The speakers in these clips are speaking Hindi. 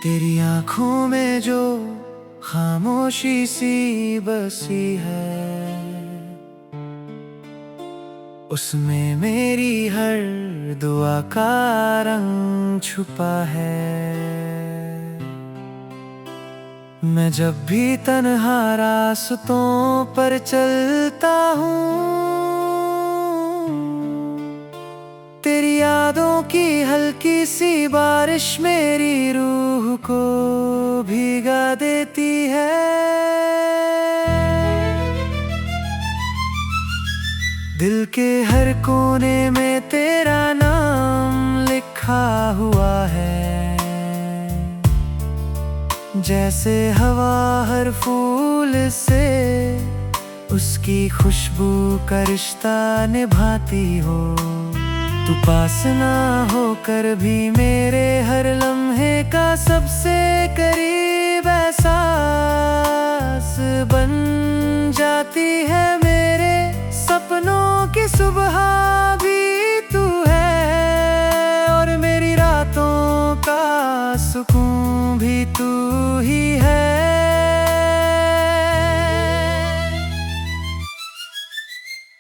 तेरी आंखों में जो खामोशी सी बसी है, उसमें मेरी हर दुआ का रंग छुपा है। मैं जब भी तन्हा रास्तों पर चलता हूँ, तेरी यादों की हल्की सी बारिश मेरी रूह को भीगा देती है। दिल के हर कोने में तेरा नाम लिखा हुआ है, जैसे हवा हर फूल से उसकी खुशबू का रिश्ता निभाती हो। तू पास ना होकर भी मेरे हर लम्हे का सबसे करीब एहसास बन जाती है। मेरे सपनों की सुबह भी तू है, और मेरी रातों का सुकून भी तू ही है।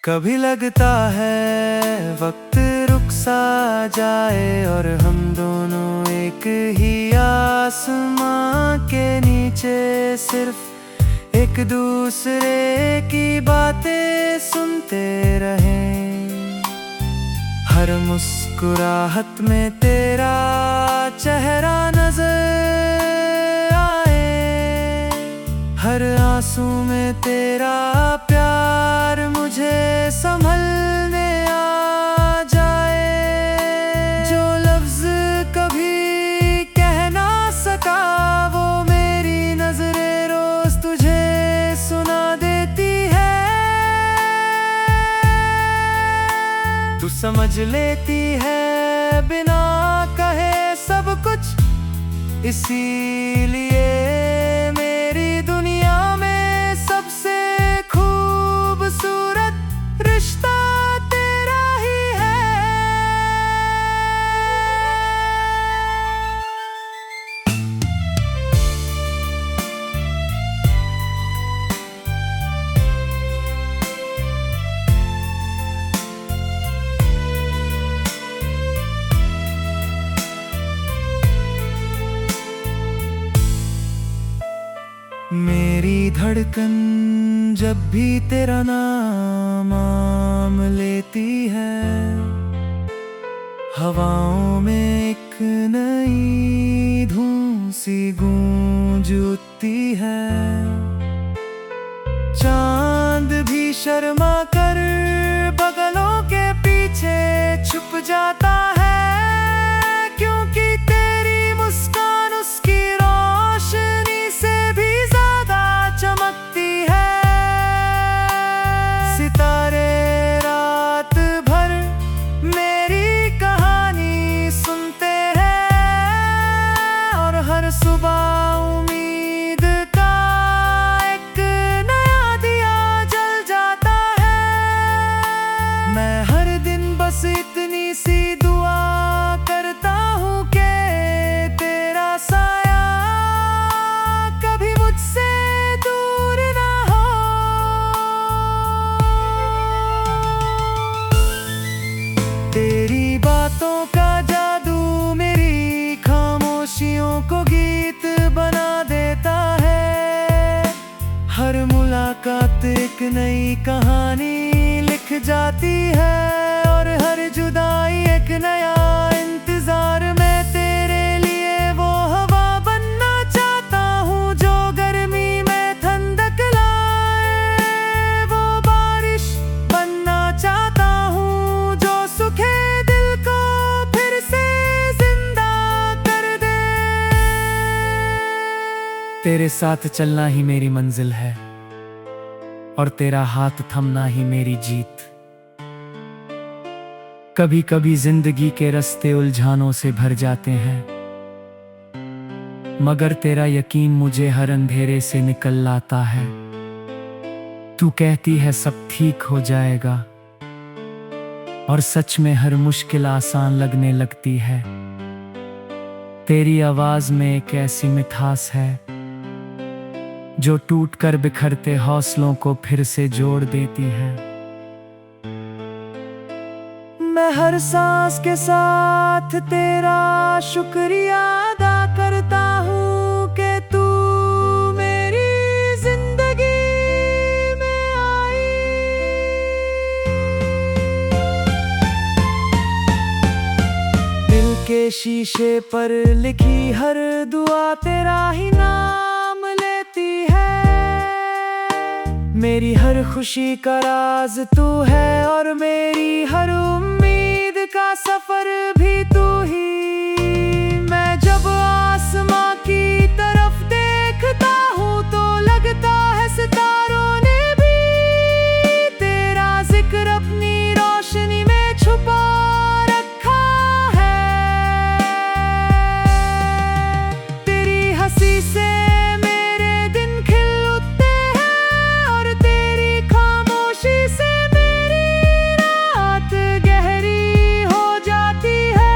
कभी लगता है वक्त रुक सा जाए और हम दोनों एक ही आसमां के नीचे सिर्फ एक दूसरे की बातें सुनते रहें। हर मुस्कुराहट में तेरा चेहरा नजर आए, हर आंसू में तेरा प्यार मुझे संभलने आ जाए। जो लफ्ज कभी कह ना सका वो मेरी नजरें रोज तुझे सुना देती है। तू समझ लेती है बिना कहे सब कुछ, इसीलिए मेरी दुनिया में सबसे खूबसूरत रिश्ता तेरा ही है। मेरी धड़कन जब भी तेरा नाम लेती है, हवाओं में एक नई धुन सी गूंज उठती है। चांद भी शर्मा कर बगलों के पीछे छुप जाता है, क्योंकि तेरी मुस्कान उसकी रोशनी से भी ज्यादा चमकती है। सितारे रात भर मेरी कहानी सुनते हैं, और हर सुबह उम्मीद का एक नया दिया जल जाता है। मैं हर दिन बस इतनी सी दुआ करता हूँ कि तेरा साया कभी मुझसे दूर ना हो। तेरी बातों का जादू मेरी खामोशियों को गीत बना देता है। हर मुलाकात एक नई कहानी लिख जाती है, और हर जुदाई एक नया इंतजार। मैं तेरे लिए वो हवा बनना चाहता हूँ जो गर्मी में ठंडक लाए, वो बारिश बनना चाहता हूँ जो सूखे दिल को फिर से जिंदा कर दे। तेरे साथ चलना ही मेरी मंजिल है, और तेरा हाथ थमना ही मेरी जीत। कभी कभी जिंदगी के रास्ते उलझनों से भर जाते हैं, मगर तेरा यकीन मुझे हर अंधेरे से निकल लाता है। तू कहती है सब ठीक हो जाएगा, और सच में हर मुश्किल आसान लगने लगती है। तेरी आवाज में एक ऐसी मिठास है जो टूट कर बिखरते हौसलों को फिर से जोड़ देती है। मैं हर सांस के साथ तेरा शुक्रिया अदा करता हूँ कि तू मेरी जिंदगी में आई। दिल के शीशे पर लिखी हर दुआ तेरा ही नाम लेती है। मेरी हर खुशी का राज तू है और मेरी हर उम्मीद का सफर भी तू ही। मैं जब आसमां की तरफ देखता हूँ तो लगता है सितारों ने भी तेरा जिक्र अपनी रोशनी में छुपा रखा है। तेरी हंसी से मेरे दिन खिल उठते हैं और तेरी खामोशी से मेरी रात गहरी हो जाती है।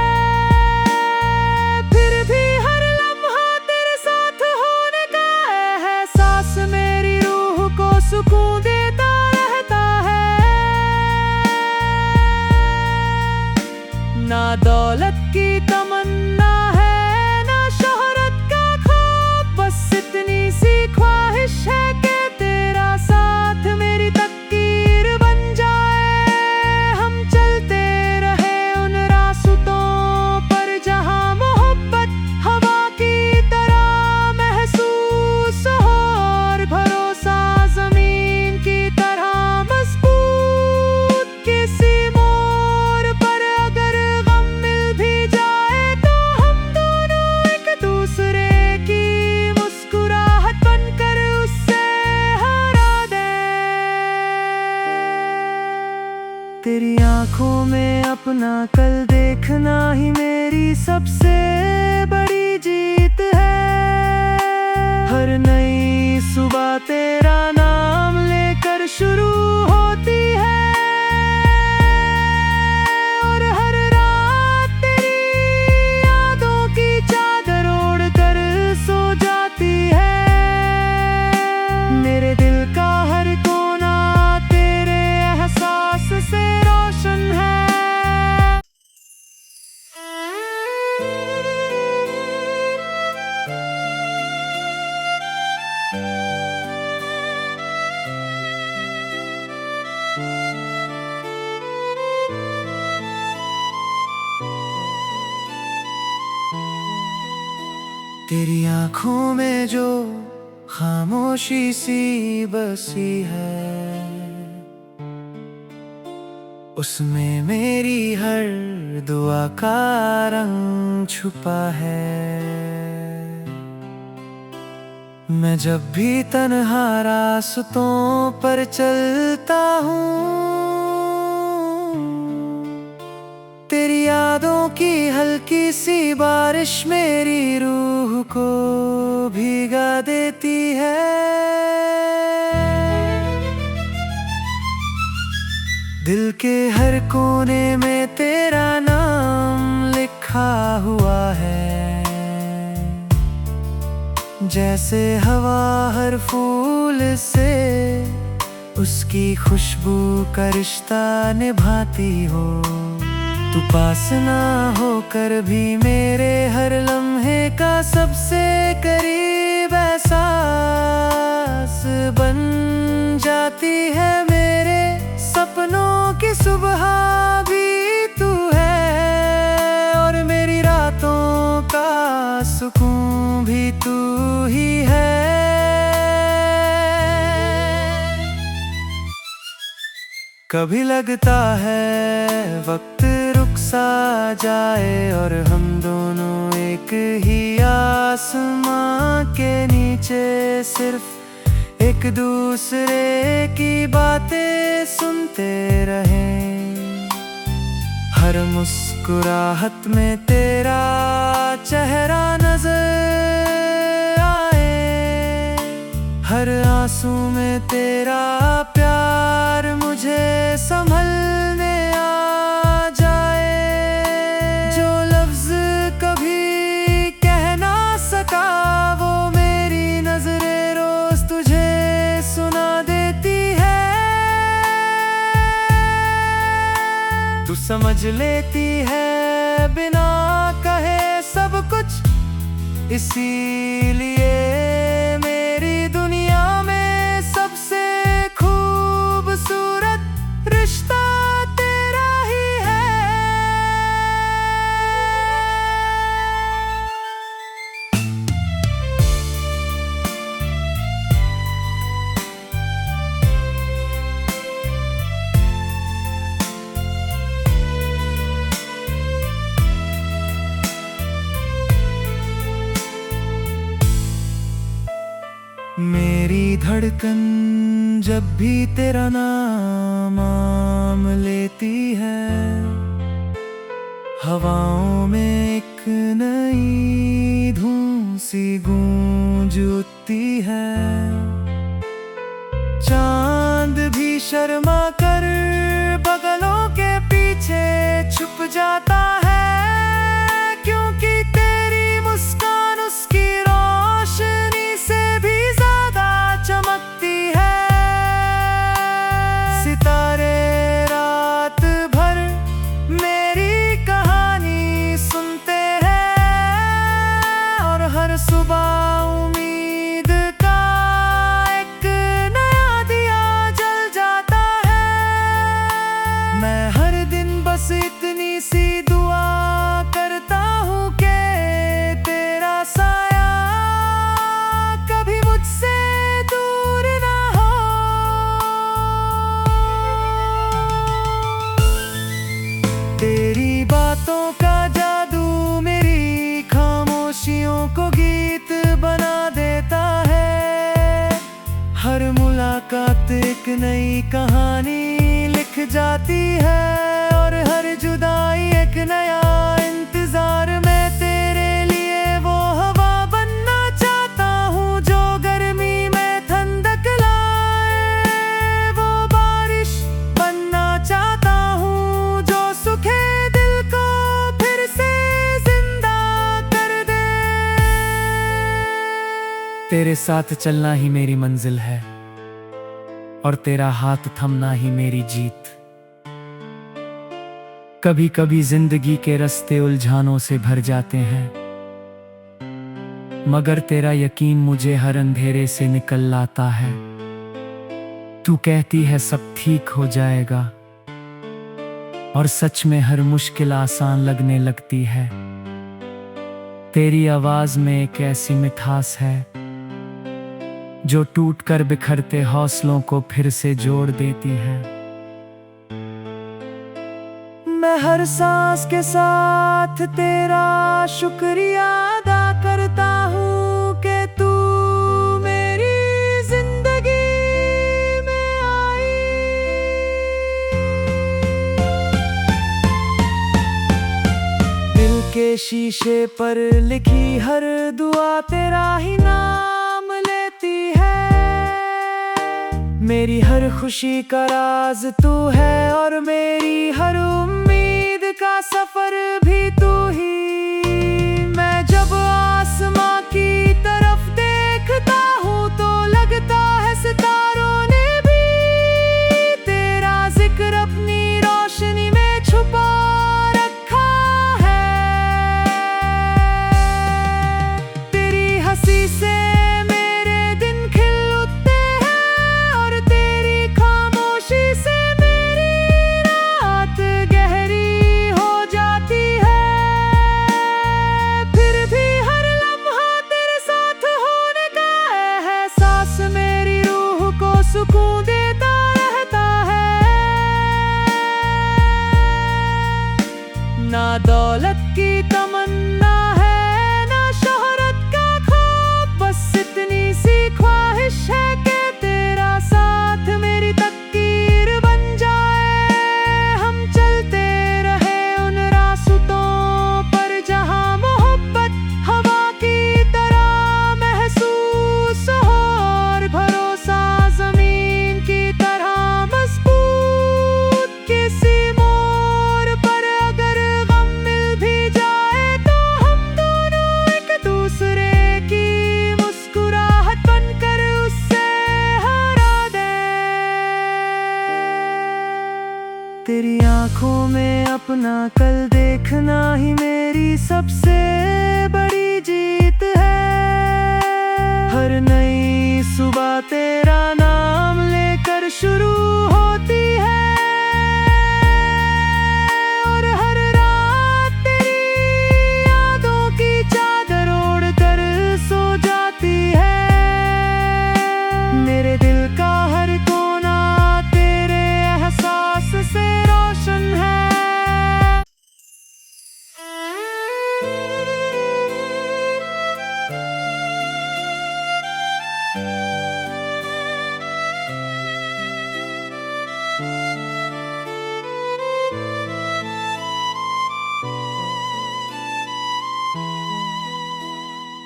फिर भी हर लम्हा तेरे साथ होने का एहसास मेरी रूह को सुकून देता रहता है। ना दौलत की तमन्ना है ना शोहरत का ख्वाब, बस इतनी सी ख्वाहिश है कि तेरा साथ मेरी तकदीर बन जाए। हम चलते रहे उन रास्तों पर जहां मोहब्बत हवा की तरह महसूस हो और भरोसा जमीन की तरह मजबूत। किसी मोड़ पर अगर गम मिल भी जाए तो हम दोनों एक दूसरे की मुस्कुराहट बनकर उससे हरा दे। तेरी आंखों में अपना कल देखना ही मेरी सबसे बड़ी जीत है। हर नई सुबह तेरा नाम लेकर शुरू होती है और हर रात तेरी यादों की चादर ओढ़ कर सो जाती है। मेरे दिल का हर कोना तेरे एहसास से रोशन है। तेरी आंखों में जो खामोशी सी बसी है उसमें मेरी हर दुआ का रंग छुपा है। मैं जब भी तन्हा रास्तों पर चलता हूँ तेरी यादों की हल्की सी बारिश मेरी रूह को भीगा देती है। दिल के हर कोने में तेरा नाम लिखा हुआ है। जैसे हवा हर फूल से उसकी खुशबू का रिश्ता निभाती हो। तू पास ना होकर भी मेरे हर लम्हे का सबसे करीब एहसास बन जाती है। मेरे सपनों की सुबह भी तू है और मेरी रातों का सुकून भी तू ही है। कभी लगता है वक्त रुक सा जाए और हम दोनों एक ही आसमां के नीचे सिर्फ एक दूसरे की बातें सुनते रहें। हर मुस्कुराहट में तेरा चेहरा नजर आए, हर आंसू में तेरा प्यार मुझे संभलने आ जाए। जो लफ्ज कभी समझ लेती है बिना कहे सब कुछ। इसीलिए मेरी दुनिया में सबसे खूबसूरत रिश्ता तेरा ही है। मेरी धड़कन जब भी तेरा नाम लेती है, हवाओं में एक नई धुन सी गूंज उठती है। चांद भी शर्मा कर बगलों के पीछे छुप जाता है, क्योंकि तेरी मुस्कान उसकी रोशनी से भी ज्यादा चमकती है। सितारे रात भर मेरी कहानी सुनते हैं, और हर सुबह उम्मीद का एक नया दिया जल जाता है। मैं हर दिन बस इतनी सी दुआ करता हूँ कि तेरा साया कभी मुझसे दूर ना हो। तेरी बातों का जादू मेरी खामोशियों को गीत बना देता है। हर मुलाकात एक नई कहानी लिख जाती है, और हर जुदाई एक नया इंतजार। मैं तेरे लिए वो हवा बनना चाहता हूँ जो गर्मी में ठंडक लाए, वो बारिश बनना चाहता हूँ जो सूखे दिल को फिर से जिंदा कर दे। तेरे साथ चलना ही मेरी मंजिल है, और तेरा हाथ थमना ही मेरी जीत। कभी कभी जिंदगी के रास्ते उलझनों से भर जाते हैं, मगर तेरा यकीन मुझे हर अंधेरे से निकल लाता है। तू कहती है सब ठीक हो जाएगा, और सच में हर मुश्किल आसान लगने लगती है। तेरी आवाज में एक ऐसी मिठास है जो टूटकर बिखरते हौसलों को फिर से जोड़ देती है। मैं हर सांस के साथ तेरा शुक्रिया अदा करता हूँ कि तू मेरी जिंदगी में आई। दिल के शीशे पर लिखी हर दुआ तेरा ही नाम लेती है। मेरी हर खुशी का राज तू है, और मेरी हर उम्मीद का सफर भी तू ही। मैं जब आसमां की तरफ देखता हूँ तो लगता है सितारों ने भी तेरा जिक्र अपनी रोशनी में छुपा रखा है। तेरी हंसी से मेरे दिन खिल उठते हैं, और तेरी खामोशी से मेरी रात गहरी हो जाती है। फिर भी हर लम्हा तेरे साथ होने का एहसास मेरी रूह को सुकून देता रहता है। ना दौलत की तमन्ना है, ना शोहरत का ख्वाब, बस इतनी सी ख्वाहिश है कि तेरा साथ मेरी तकदीर बन जाए। हम चलते रहे उन रास्तों पर जहाँ मोहब्बत हवा की तरह महसूस हो, और भरोसा जमीन की तरह मजबूत। किसी मोड़ पर अगर गम मिल भी जाए तो हम दोनों एक दूसरे की मुस्कुराहट बनकर उससे ना कल देखना ही मेरी सबसे बड़ी जीत है। हर नई सुबह तेरा नाम लेकर शुरू होती है और हर रात तेरी यादों की चादर ओढ़ कर सो जाती है। मेरे दिल का हर कोना तेरे एहसास से रोशन है।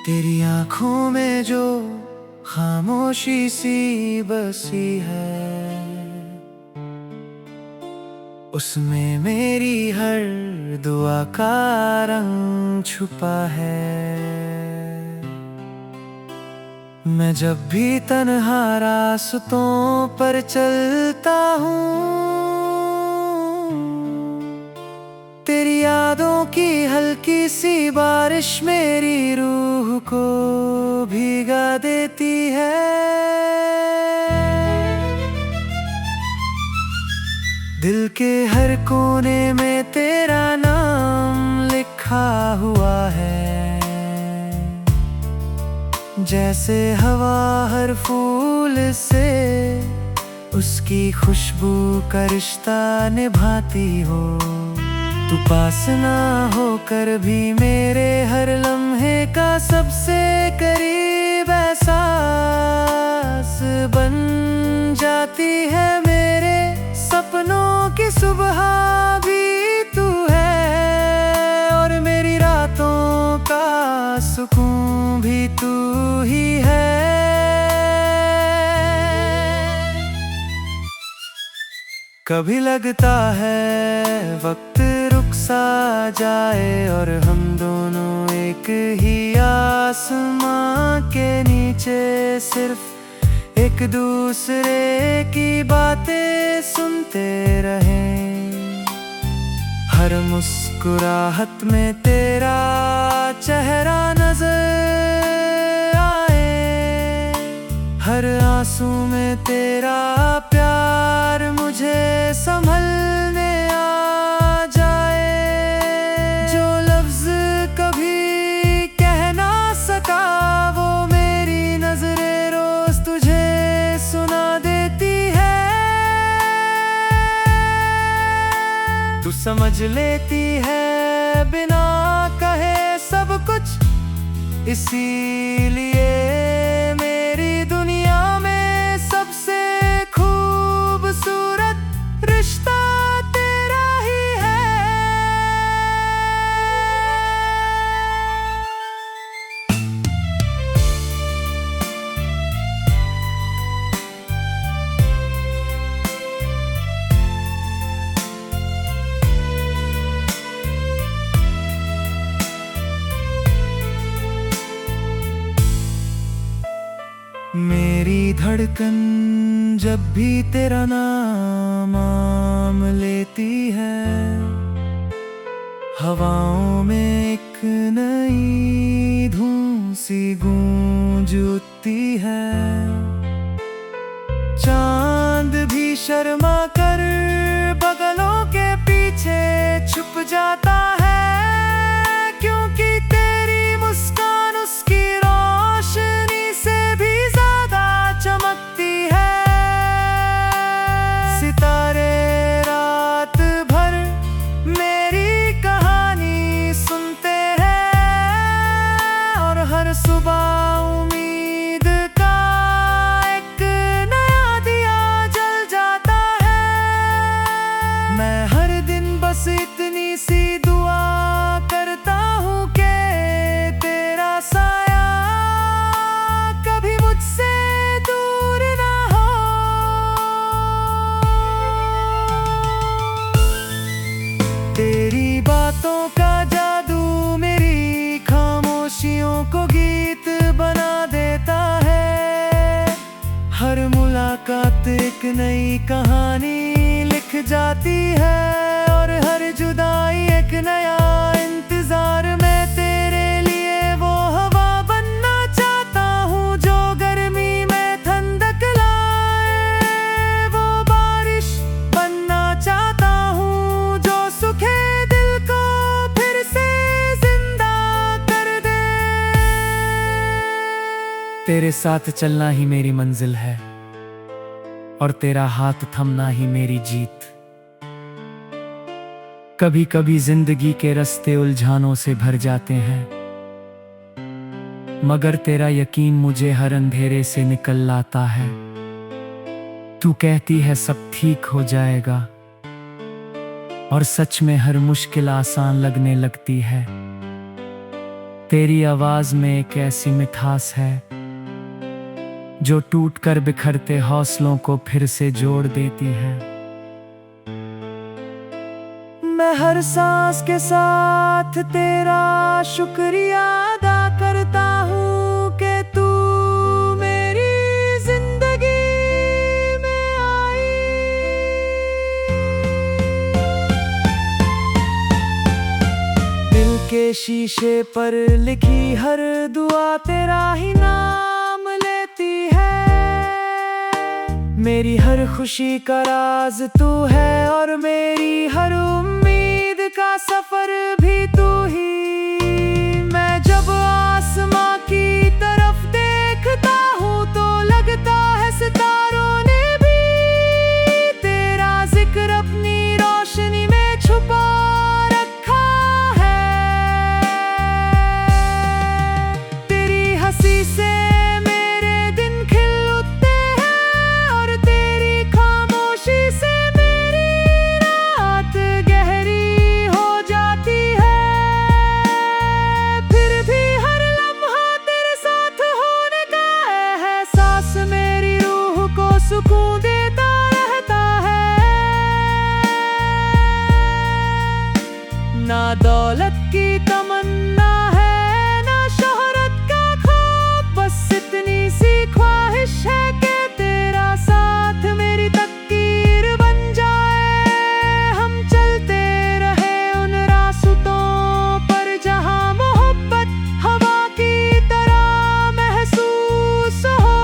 तेरी आँखों में जो खामोशी सी बसी है, उसमें मेरी हर दुआ का रंग छुपा है। मैं जब भी तन्हा रास्तों पर चलता हूँ, तेरी यादों की हल्की सी बारिश मेरी रूह को भीगा देती है। दिल के हर कोने में तेरा नाम लिखा हुआ है, जैसे हवा हर फूल से उसकी खुशबू का रिश्ता निभाती हो। तू पास ना होकर भी मेरे हर लम्हे का सबसे करीब एहसास बन जाती है। मेरे सपनों की सुबह भी तू है और मेरी रातों का सुकून भी तू ही है। कभी लगता है वक्त रुक सा जाए और हम दोनों एक ही आसमां के नीचे सिर्फ एक दूसरे की बातें सुनते रहें। हर मुस्कुराहट में तेरा चेहरा नजर आए, हर आंसू में तेरा प्यार मुझे संभलने आ जाए। जो लफ्ज कभी कह ना सका वो मेरी नजरें रोज तुझे सुना देती है। तू समझ लेती है बिना कहे सब कुछ, इसीलिए मेरी दुनिया में सबसे खूबसूरत रिश्ता तेरा ही है। मेरी धड़कन जब भी तेरा नाम लेती है, हवाओं में एक नई धुन सी गूंज उठती है। चांद भी शर्मा कर बगलों के पीछे छुप जाता है, क्योंकि तेरी मुस्कान उसकी रोशनी से भी ज्यादा चमकती है। सितारे रात भर मेरी कहानी सुनते हैं और हर सुबह उम्मीद का एक नया दिया जल जाता है। मैं हर दिन बस इतनी सी दुआ करता हूँ कि तेरा साया कभी मुझसे दूर ना हो। तेरी बातों का जादू मेरी खामोशियों को गीत बना देता है। हर मुलाकात एक नई कहानी लिख जाती है और हर जुदाई एक नया इंतजार। मैं तेरे लिए वो हवा बनना चाहता हूँ जो गर्मी में ठंडक लाए, वो बारिश बनना चाहता हूँ जो सूखे दिल को फिर से जिंदा कर दे। तेरे साथ चलना ही मेरी मंजिल है और तेरा हाथ थमना ही मेरी जीत। कभी कभी जिंदगी के रास्ते उलझनों से भर जाते हैं, मगर तेरा यकीन मुझे हर अंधेरे से निकल लाता है। तू कहती है सब ठीक हो जाएगा, और सच में हर मुश्किल आसान लगने लगती है। तेरी आवाज में एक ऐसी मिठास है जो टूट कर बिखरते हौसलों को फिर से जोड़ देती है। मैं हर सांस के साथ तेरा शुक्रिया अदा करता हूँ कि तू मेरी जिंदगी में आई। दिल के शीशे पर लिखी हर दुआ तेरा ही नाम लेती है। मेरी हर खुशी का राज तू है और मेरी हर उम्मीद का सफर भी तू ही। मैं जब आसमां की तरफ देखता हूँ तो लगता है सितारों ने भी तेरा जिक्र अपनी रोशनी में छुपा रखा है। तेरी हंसी से मेरे दिन खिल उठते हैं और तेरी खामोशी से मेरी रात गहरी हो जाती है। फिर भी हर लम्हा तेरे साथ होने का एहसास मेरी रूह को सुकून देता रहता है। ना दौलत की तमन्ना है ना शोहरत का ख्वाब, बस इतनी सी ख्वाहिश है कि तेरा साथ मेरी तकदीर बन जाए। हम चलते रहे उन रास्तों पर जहां मोहब्बत हवा की तरह महसूस हो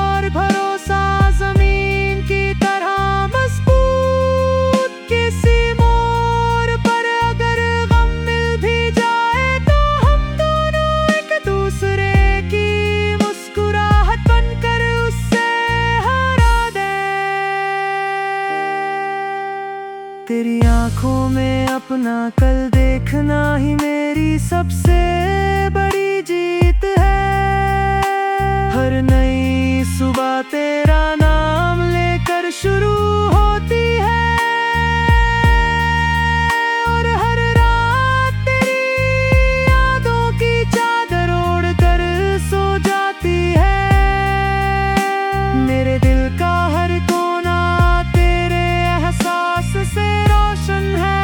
और भरोसा जमीन की तरह मजबूत। किसी मोड़ पर अगर गम मिल भी जाए तो हम दोनों एक दूसरे की मुस्कुराहट बनकर उससे हरा दे। तेरी आंखों में अपना कल देखना ही मेरी सबसे बड़ी जीत है। हर नई सुबह तेरा नाम लेकर शुरू होती है और हर रात तेरी यादों की चादर ओढ़कर सो जाती है। मेरे दिल का हर कोना तेरे एहसास से रोशन है।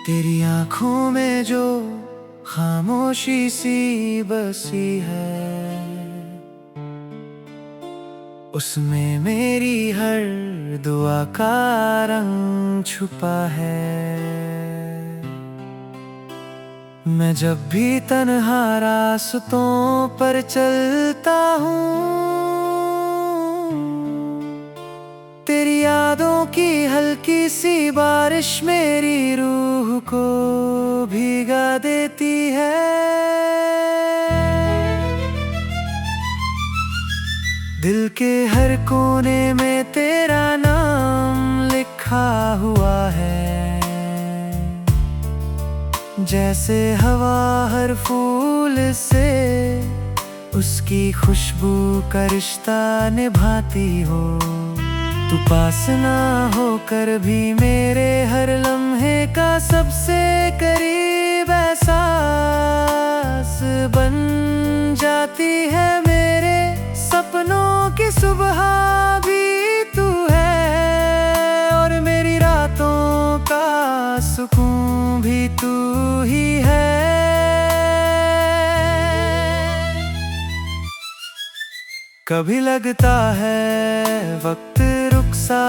तेरी आंखों में जो खामोशी सी बसी है, उसमें मेरी हर दुआ का रंग छुपा है। मैं जब भी तन्हा रास्तों पर चलता हूँ, तेरी यादों की हल्की सी बारिश मेरी रूह को भीगा देती है। दिल के हर कोने में तेरा नाम लिखा हुआ है, जैसे हवा हर फूल से उसकी खुशबू का रिश्ता निभाती हो। तू पास ना होकर भी मेरे हर लम्हे का सबसे करीब एहसास बन जाती है। मेरे सपनों की सुबह भी सुकून भी तू ही है। कभी लगता है वक्त रुक सा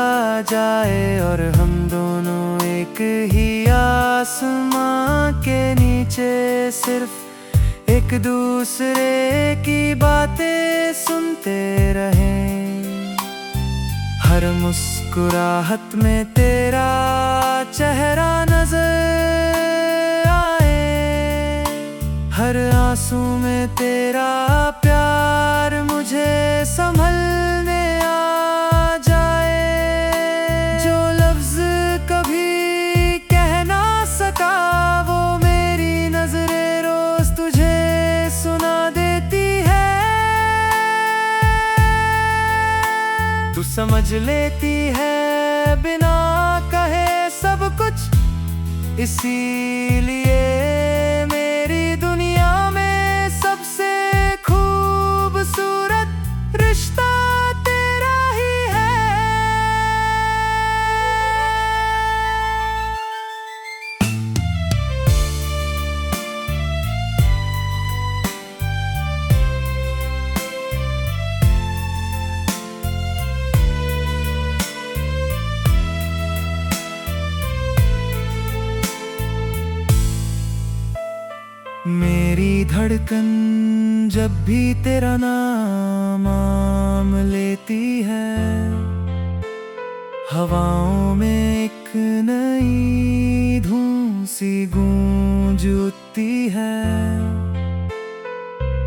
जाए और हम दोनों एक ही आसमां के नीचे सिर्फ एक दूसरे की बातें सुनते रहें। हर मुस्कुराहट में तेरा चेहरा नजर आए, हर आंसू में तेरा प्यार मुझे संभलने आ जाए। जो लफ्ज कभी कह ना सका वो मेरी नजरें रोज तुझे सुना देती है। तू समझ लेती है बिना कहे सब कुछ, इसीलिए मेरी दुनिया में सबसे खूबसूरत रिश्ता तेरा ही है। मेरी धड़कन जब भी तेरा नाम लेती है, हवाओं में एक नई धुन सी गूंज उठती है।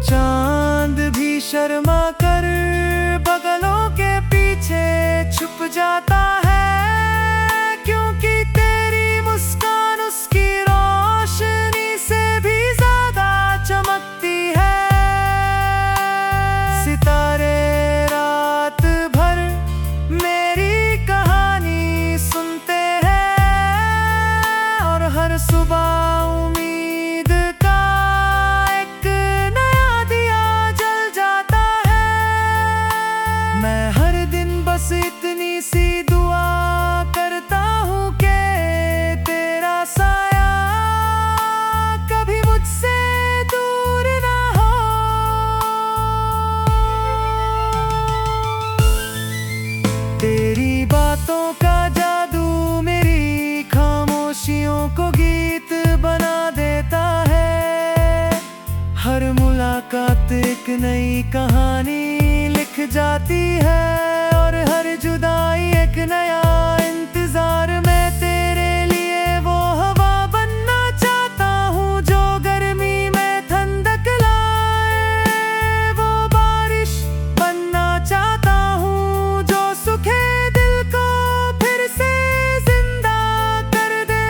चांद भी शर्मा कर बगलों के पीछे छुप जाता है, क्योंकि तेरी मुस्कान उसकी रोशनी से भी ज्यादा चमकती है। सितारे रात भर मेरी कहानी सुनते हैं और हर सुबह उम्मीद का एक नया दिया जल जाता है। मैं हर दिन बस इतनी सी दुआ करता हूँ कि तेरा साया कभी मुझसे दूर ना हो। तेरी बातों का जादू मेरी खामोशियों को गीत बना देता है। हर मुलाकात एक नई कहानी लिख जाती है और हर जुदाई एक नया इंतजार। मैं तेरे लिए वो हवा बनना चाहता हूँ जो गर्मी में ठंडक लाए, वो बारिश बनना चाहता हूँ जो सूखे दिल को फिर से जिंदा कर दे।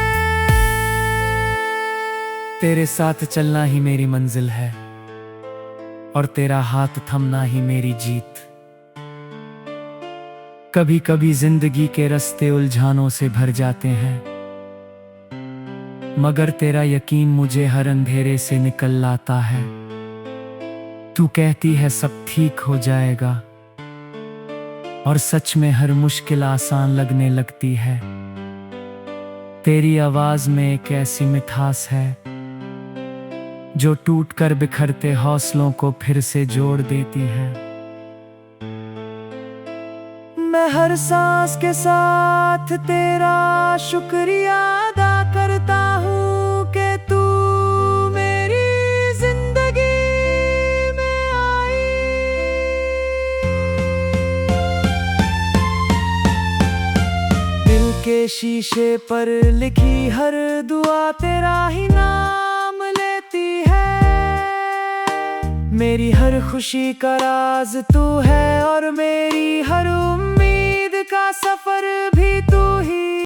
तेरे साथ चलना ही मेरी मंजिल है और तेरा हाथ थमना ही मेरी जीत। कभी कभी जिंदगी के रास्ते उलझनों से भर जाते हैं, मगर तेरा यकीन मुझे हर अंधेरे से निकल लाता है। तू कहती है सब ठीक हो जाएगा और सच में हर मुश्किल आसान लगने लगती है। तेरी आवाज में एक ऐसी मिठास है जो टूटकर बिखरते हौसलों को फिर से जोड़ देती है। मैं हर सांस के साथ तेरा शुक्रिया अदा करता हूँ कि तू मेरी जिंदगी में आई। दिल के शीशे पर लिखी हर दुआ तेरा ही नाम लेती है। मेरी हर खुशी का राज तू है और मेरी हर उम्मीद का सफर भी तू ही।